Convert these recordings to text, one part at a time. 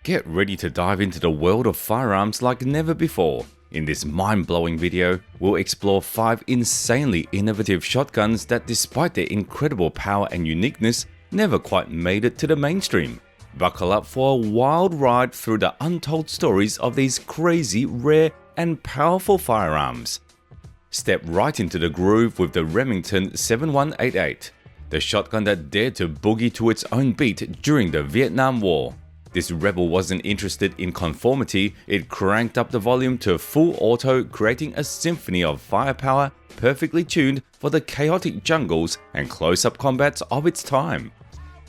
Get ready to dive into the world of firearms like never before. In this mind-blowing video, we'll explore 5 insanely innovative shotguns that, despite their incredible power and uniqueness, never quite made it to the mainstream. Buckle up for a wild ride through the untold stories of these crazy, rare, and powerful firearms. Step right into the groove with the Remington 7188, the shotgun that dared to boogie to its own beat during the Vietnam War. This rebel wasn't interested in conformity, it cranked up the volume to full auto, creating a symphony of firepower perfectly tuned for the chaotic jungles and close-up combats of its time.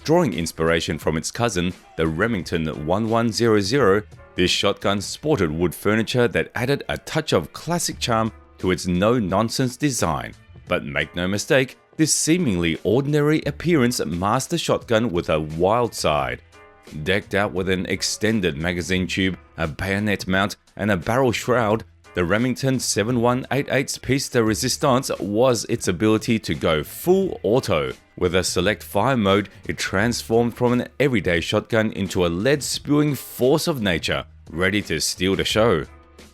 Drawing inspiration from its cousin, the Remington 1100, this shotgun sported wood furniture that added a touch of classic charm to its no-nonsense design. But make no mistake, this seemingly ordinary appearance masked the shotgun with a wild side. Decked out with an extended magazine tube, a bayonet mount, and a barrel shroud, the Remington 7188's piece de resistance was its ability to go full auto. With a select fire mode, it transformed from an everyday shotgun into a lead-spewing force of nature, ready to steal the show.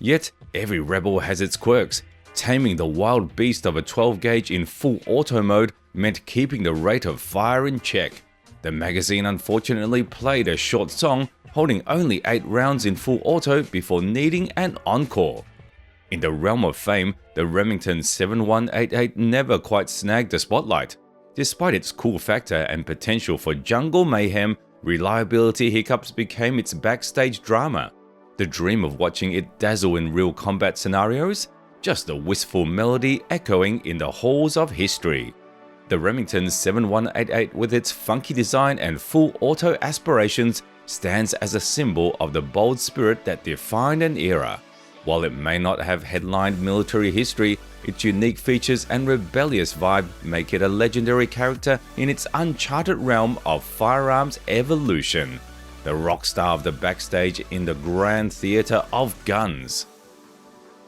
Yet, every rebel has its quirks. Taming the wild beast of a 12-gauge in full auto mode meant keeping the rate of fire in check. The magazine unfortunately played a short song, holding only 8 rounds in full auto before needing an encore. In the realm of fame, the Remington 7188 never quite snagged the spotlight. Despite its cool factor and potential for jungle mayhem, reliability hiccups became its backstage drama. The dream of watching it dazzle in real combat scenarios? Just a wistful melody echoing in the halls of history. The Remington 7188, with its funky design and full auto aspirations, stands as a symbol of the bold spirit that defined an era. While it may not have headlined military history, its unique features and rebellious vibe make it a legendary character in its uncharted realm of firearms evolution. The rock star of the backstage in the grand theater of guns.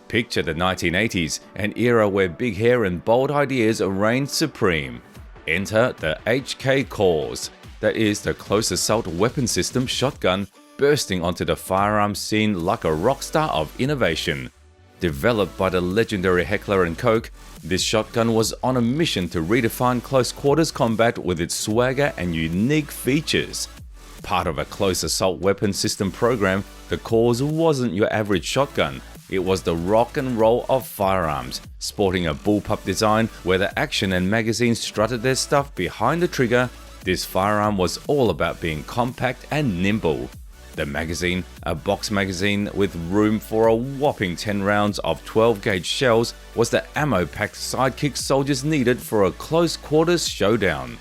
Picture the 1980s, an era where big hair and bold ideas reigned supreme. Enter the HK Cause, that is the close assault weapon system shotgun, bursting onto the firearms scene like a rock star of innovation. Developed by the legendary Heckler & Koch, this shotgun was on a mission to redefine close quarters combat with its swagger and unique features. Part of a close assault weapon system program, the Cause wasn't your average shotgun. It was the rock and roll of firearms, sporting a bullpup design where the action and magazines strutted their stuff behind the trigger. This firearm was all about being compact and nimble. The magazine, a box magazine with room for a whopping 10 rounds of 12-gauge shells, was the ammo-packed sidekick soldiers needed for a close quarters showdown.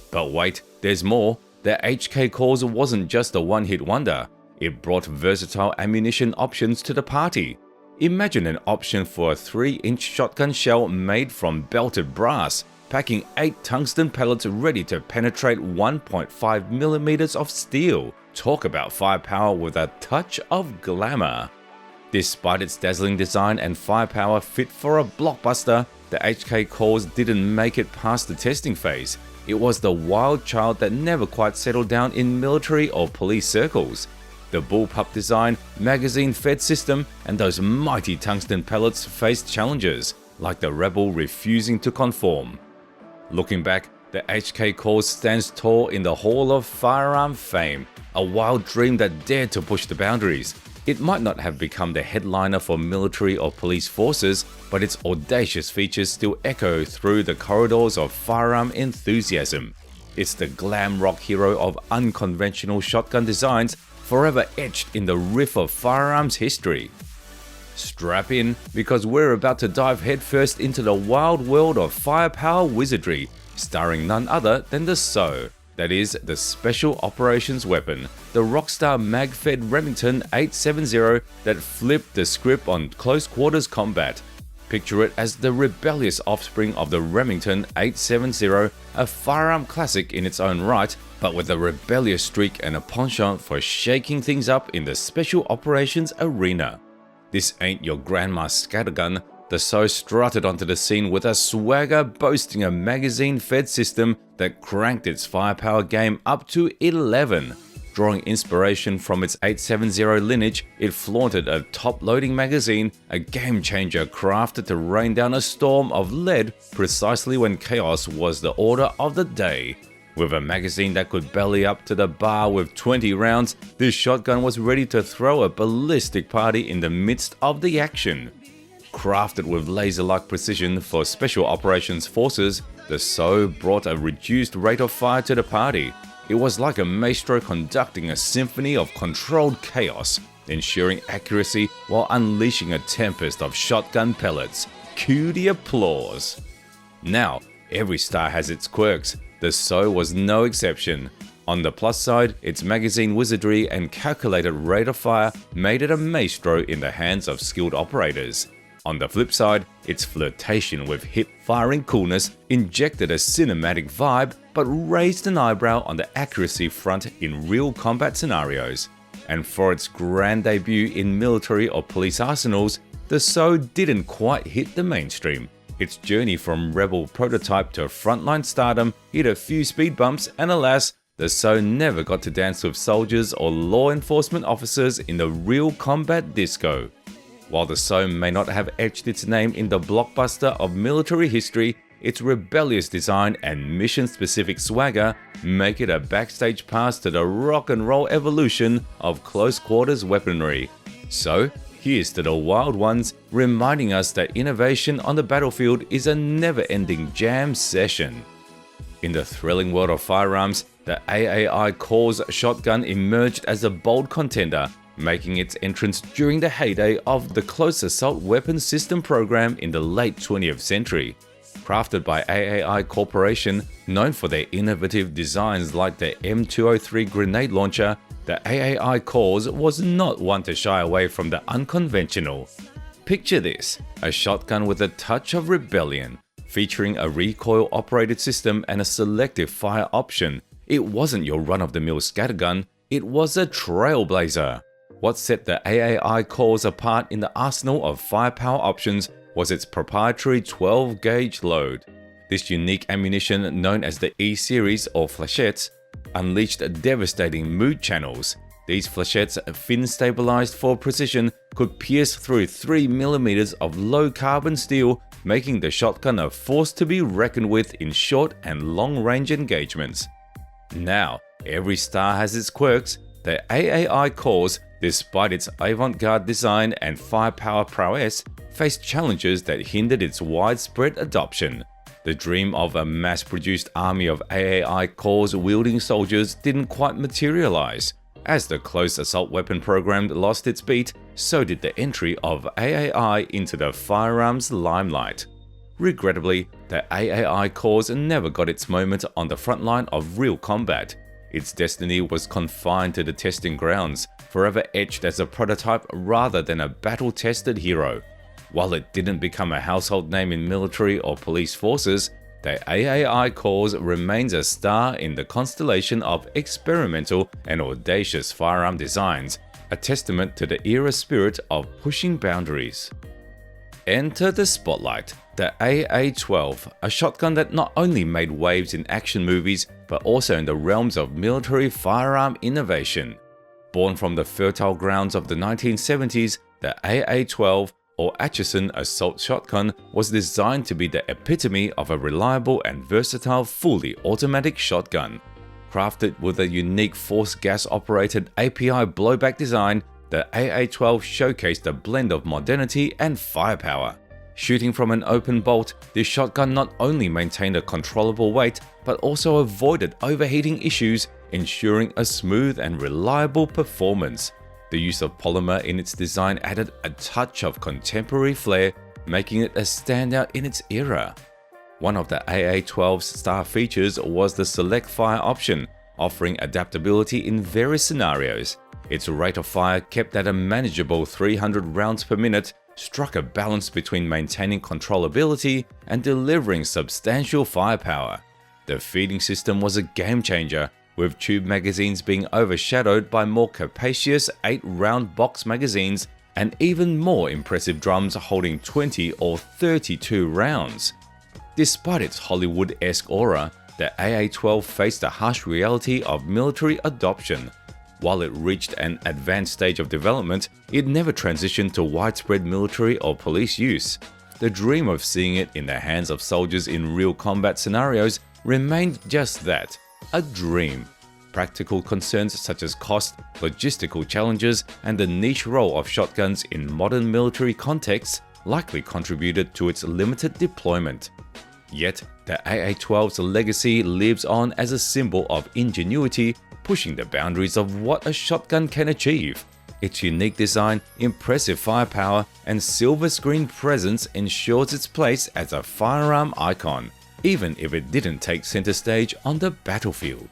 But wait, there's more. The HK Cause wasn't just a one-hit wonder. It brought versatile ammunition options to the party. Imagine an option for a 3-inch shotgun shell made from belted brass, packing 8 tungsten pellets ready to penetrate 1.5mm of steel. Talk about firepower with a touch of glamour. Despite its dazzling design and firepower fit for a blockbuster, the HK Cause didn't make it past the testing phase. It was the wild child that never quite settled down in military or police circles. The bullpup design, magazine-fed system, and those mighty tungsten pellets faced challenges, like the rebel refusing to conform. Looking back, the HK Cause stands tall in the Hall of Firearm Fame, a wild dream that dared to push the boundaries. It might not have become the headliner for military or police forces, but its audacious features still echo through the corridors of firearm enthusiasm. It's the glam rock hero of unconventional shotgun designs, forever etched in the riff of firearms history. Strap in, because we're about to dive headfirst into the wild world of firepower wizardry, starring none other than the SO, that is, the Special Operations Weapon, the rockstar mag-fed Remington 870 that flipped the script on close quarters combat. Picture it as the rebellious offspring of the Remington 870, a firearm classic in its own right, but with a rebellious streak and a penchant for shaking things up in the special operations arena. This ain't your grandma's scattergun. The SO strutted onto the scene with a swagger, boasting a magazine-fed system that cranked its firepower game up to 11. Drawing inspiration from its 870 lineage, it flaunted a top-loading magazine, a game-changer crafted to rain down a storm of lead precisely when chaos was the order of the day. With a magazine that could belly up to the bar with 20 rounds, this shotgun was ready to throw a ballistic party in the midst of the action. Crafted with laser-like precision for Special Operations Forces, the SO brought a reduced rate of fire to the party. It was like a maestro conducting a symphony of controlled chaos, ensuring accuracy while unleashing a tempest of shotgun pellets. Cue the applause. Now, every star has its quirks. The SO was no exception. On the plus side, its magazine wizardry and calculated rate of fire made it a maestro in the hands of skilled operators. On the flip side, its flirtation with hip-firing coolness injected a cinematic vibe but raised an eyebrow on the accuracy front in real combat scenarios. And for its grand debut in military or police arsenals, the SO didn't quite hit the mainstream. Its journey from rebel prototype to frontline stardom hit a few speed bumps, and alas, the SO never got to dance with soldiers or law enforcement officers in the real combat disco. While the SO may not have etched its name in the blockbuster of military history, its rebellious design and mission-specific swagger make it a backstage pass to the rock and roll evolution of close-quarters weaponry. So, here's to the wild ones, reminding us that innovation on the battlefield is a never-ending jam session. In the thrilling world of firearms, the AAI Cores shotgun emerged as a bold contender, making its entrance during the heyday of the Close Assault Weapons System program in the late 20th century. Crafted by AAI Corporation, known for their innovative designs like the M203 grenade launcher, the AAI Cores was not one to shy away from the unconventional. Picture this, a shotgun with a touch of rebellion, featuring a recoil-operated system and a selective fire option. It wasn't your run-of-the-mill scattergun, it was a trailblazer. What set the AAI Cores apart in the arsenal of firepower options was its proprietary 12-gauge load. This unique ammunition, known as the E-Series or flechettes, unleashed devastating mood channels. These flechettes, fin-stabilized for precision, could pierce through 3mm of low-carbon steel, making the shotgun a force to be reckoned with in short and long-range engagements. Now, every star has its quirks. The AAI Cores, despite its avant-garde design and firepower prowess, faced challenges that hindered its widespread adoption. The dream of a mass-produced army of AAI Cores-wielding soldiers didn't quite materialize. As the Close Assault Weapon program lost its beat, so did the entry of AAI into the firearms limelight. Regrettably, the AAI Cores never got its moment on the front line of real combat. Its destiny was confined to the testing grounds, forever etched as a prototype rather than a battle-tested hero. While it didn't become a household name in military or police forces, the AAI Cores remains a star in the constellation of experimental and audacious firearm designs, a testament to the era spirit of pushing boundaries. Enter the spotlight, the AA-12, a shotgun that not only made waves in action movies, but also in the realms of military firearm innovation. Born from the fertile grounds of the 1970s, the AA-12, or Atchison Assault Shotgun, was designed to be the epitome of a reliable and versatile fully automatic shotgun. Crafted with a unique force gas-operated API blowback design, the AA-12 showcased a blend of modernity and firepower. Shooting from an open bolt, this shotgun not only maintained a controllable weight, but also avoided overheating issues, ensuring a smooth and reliable performance. The use of polymer in its design added a touch of contemporary flair, making it a standout in its era. One of the AA-12's star features was the select fire option, offering adaptability in various scenarios. Its rate of fire, kept at a manageable 300 rounds per minute, struck a balance between maintaining controllability and delivering substantial firepower. The feeding system was a game-changer, with tube magazines being overshadowed by more capacious 8-round box magazines and even more impressive drums holding 20 or 32 rounds. Despite its Hollywood-esque aura, the AA-12 faced the harsh reality of military adoption. While it reached an advanced stage of development, it never transitioned to widespread military or police use. The dream of seeing it in the hands of soldiers in real combat scenarios remained just that, a dream. Practical concerns such as cost, logistical challenges, and the niche role of shotguns in modern military contexts likely contributed to its limited deployment. Yet, the AA-12's legacy lives on as a symbol of ingenuity, pushing the boundaries of what a shotgun can achieve. Its unique design, impressive firepower, and silver screen presence ensures its place as a firearm icon, even if it didn't take center stage on the battlefield.